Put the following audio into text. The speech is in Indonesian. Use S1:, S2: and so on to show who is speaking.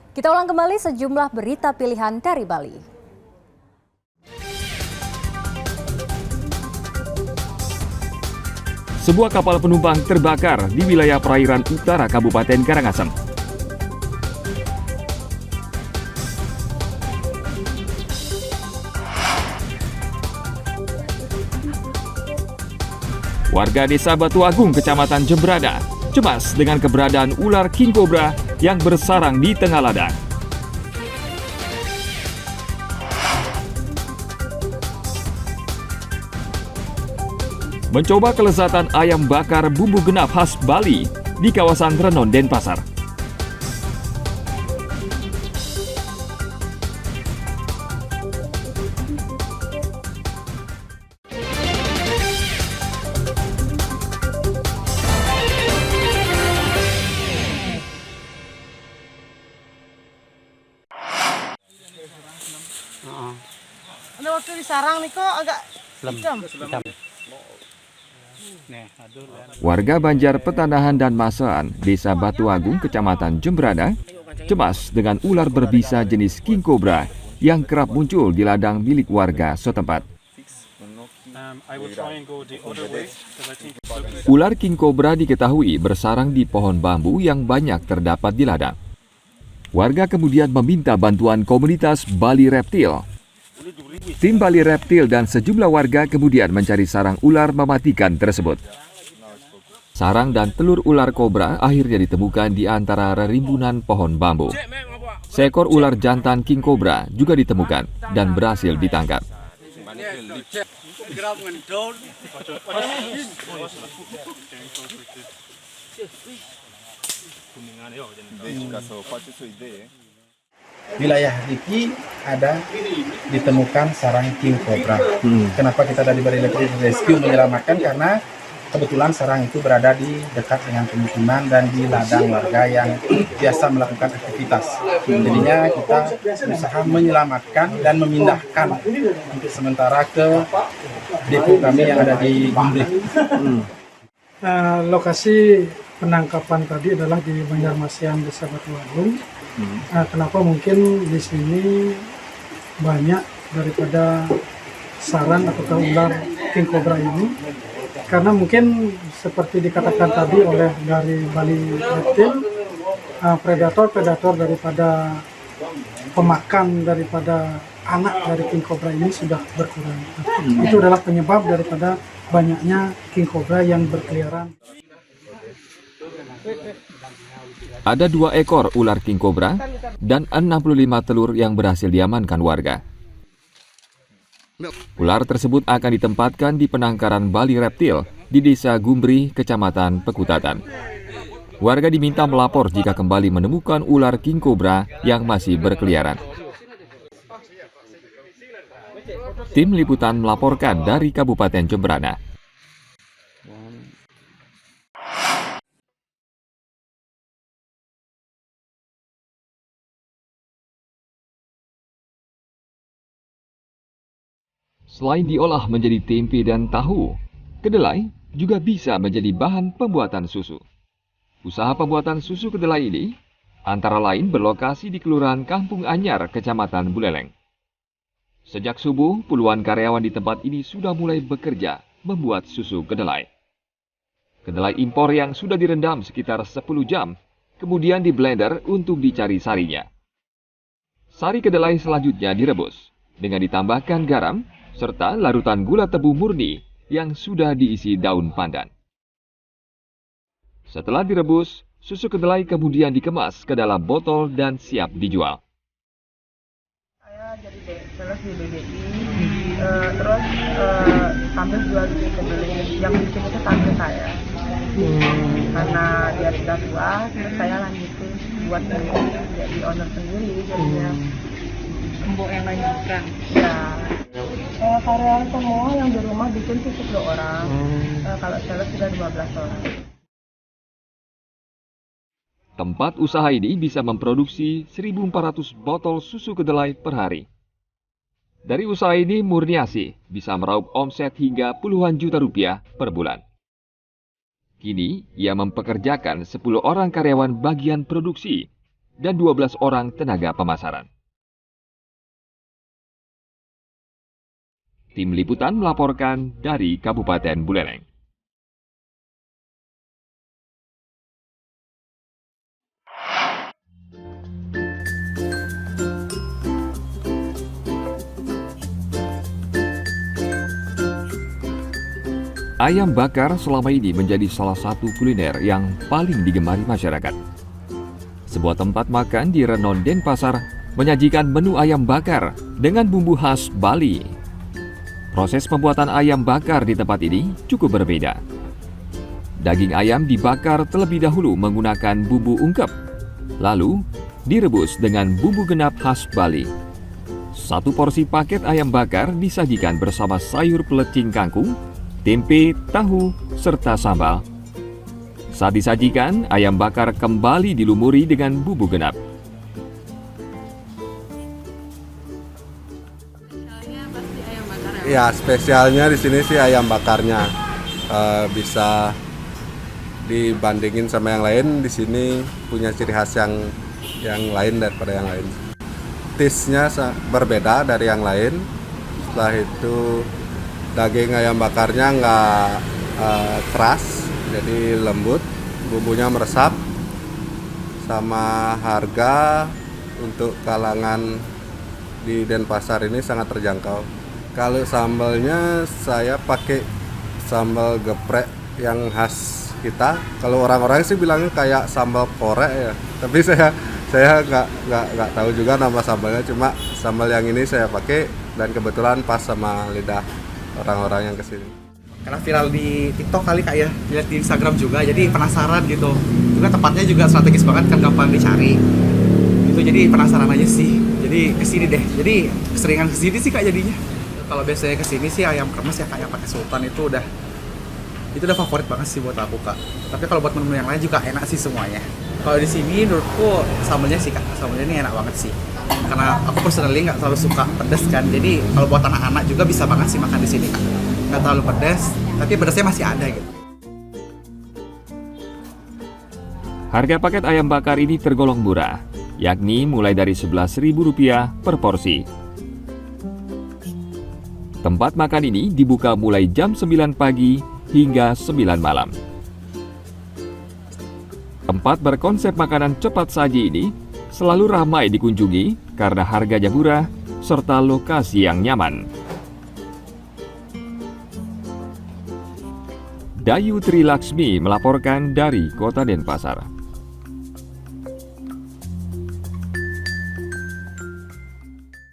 S1: Kita ulang kembali sejumlah berita pilihan dari Bali.
S2: Sebuah kapal penumpang terbakar di wilayah perairan utara Kabupaten Karangasem. Warga Desa Batu Agung, Kecamatan Jembrana, cemas dengan keberadaan ular king cobra yang bersarang di tengah ladang. Mencoba kelezatan ayam bakar bumbu genap khas Bali di kawasan Renon, Denpasar.
S3: Ada waktu di sarang nih kok agak hitam.
S2: Warga Banjar Petanahan dan Masaan, Desa Batu Agung, Kecamatan Jembrana, cemas dengan ular berbisa jenis king cobra yang kerap muncul di ladang milik warga setempat. Ular king cobra diketahui bersarang di pohon bambu yang banyak terdapat di ladang. Warga kemudian meminta bantuan komunitas Bali Reptil. Tim Bali Reptil dan sejumlah warga kemudian mencari sarang ular mematikan tersebut. Sarang dan telur ular kobra akhirnya ditemukan di antara rerimbunan pohon bambu. Seekor ular jantan king cobra juga ditemukan dan berhasil ditangkap.
S4: Wilayah Diki ada ditemukan sarang king cobra. Kenapa kita dari Bali Rescue menyelamatkan? Karena kebetulan sarang itu berada di dekat dengan pemukiman dan di ladang warga yang biasa melakukan aktivitas. Jadinya kita berusaha menyelamatkan dan memindahkan untuk sementara ke depo kami yang ada di Gumri.
S5: Lokasi penangkapan tadi adalah di Banjarmasian, Desa Batu Agung. Kenapa mungkin di sini banyak daripada sarang atau ular king cobra ini? Karena mungkin seperti dikatakan tadi oleh dari Bali Reptil, predator daripada pemakan daripada anak dari king cobra ini sudah berkurang. Itu adalah penyebab daripada banyaknya king cobra yang berkeliaran.
S2: Ada 2 ekor ular king cobra dan 65 telur yang berhasil diamankan warga. Ular tersebut akan ditempatkan di penangkaran Bali Reptil di Desa Gumbri, Kecamatan Pekutatan. Warga diminta melapor jika kembali menemukan ular king cobra yang masih berkeliaran. Tim liputan melaporkan dari Kabupaten Jembrana. Selain diolah menjadi tempe dan tahu, kedelai juga bisa menjadi bahan pembuatan susu. Usaha pembuatan susu kedelai ini antara lain berlokasi di Kelurahan Kampung Anyar, Kecamatan Buleleng. Sejak subuh, puluhan karyawan di tempat ini sudah mulai bekerja membuat susu kedelai. Kedelai impor yang sudah direndam sekitar 10 jam, kemudian di blender untuk dicari sarinya. Sari kedelai selanjutnya direbus dengan ditambahkan garam, serta larutan gula tebu murni yang sudah diisi daun pandan. Setelah direbus, susu kedelai kemudian dikemas ke dalam botol dan siap dijual.
S3: Saya jadi sales di BBI, terus sambil jual susu kedelai. Yang bikin itu tante saya. Karena dia sudah tua, terus saya lanjutin buat jadi owner sendiri jadinya. Mbok yang lanjutkan. Ya. Karyawan semua yang di rumah bikin sih 10 orang. Kalau sales sudah 12 orang.
S2: Tempat usaha ini bisa memproduksi 1.400 botol susu kedelai per hari. Dari usaha ini, Murniasi bisa meraup omset hingga puluhan juta rupiah per bulan. Kini, ia mempekerjakan 10 orang karyawan bagian produksi dan 12 orang tenaga pemasaran. Tim Liputan melaporkan dari Kabupaten Buleleng. Ayam bakar selama ini menjadi salah satu kuliner yang paling digemari masyarakat. Sebuah tempat makan di Renon, Denpasar menyajikan menu ayam bakar dengan bumbu khas Bali. Proses pembuatan ayam bakar di tempat ini cukup berbeda. Daging ayam dibakar terlebih dahulu menggunakan bumbu ungkep, lalu direbus dengan bumbu genap khas Bali. Satu porsi paket ayam bakar disajikan bersama sayur pelecing kangkung, tempe, tahu, serta sambal. Saat disajikan, ayam bakar kembali dilumuri dengan bumbu genap.
S6: Ya, spesialnya di sini sih ayam bakarnya. Bisa dibandingin sama yang lain, di sini punya ciri khas yang lain daripada yang lain. Taste-nya berbeda dari yang lain. Setelah itu daging ayam bakarnya nggak keras, jadi lembut, bumbunya meresap, sama harga untuk kalangan di Denpasar ini sangat terjangkau. Kalau sambalnya saya pakai sambal geprek yang khas kita. Kalau orang-orang sih bilangnya kayak sambal korek ya, tapi saya nggak tahu juga nama sambalnya. Cuma sambal yang ini saya pakai dan kebetulan pas sama lidah orang-orang yang kesini.
S7: Karena viral di TikTok kali Kak ya, lihat di Instagram juga, jadi penasaran gitu. Juga tempatnya juga strategis banget kan, gampang dicari. Itu jadi penasaran aja sih. Jadi kesini deh. Jadi keseringan kesini sih Kak jadinya. Kalau biasanya kesini sih ayam kremes ya Kak, yang pakai sultan itu udah favorit banget sih buat aku Kak. Tapi kalau buat menu yang lain juga enak sih semuanya. Kalau di sini menurutku sambalnya sih Kak, sambalnya ini enak banget sih. Karena aku personally nggak terlalu suka pedas kan, jadi kalau buat anak-anak juga bisa banget sih makan di sini Kak. Nggak terlalu pedas, tapi pedasnya masih ada gitu.
S2: Harga paket ayam bakar ini tergolong murah, yakni mulai dari Rp11.000 per porsi. Tempat makan ini dibuka mulai jam 9 pagi hingga 9 malam. Tempat berkonsep makanan cepat saji ini selalu ramai dikunjungi karena harganya murah serta lokasi yang nyaman. Dayu Trilaksmi melaporkan dari Kota Denpasar.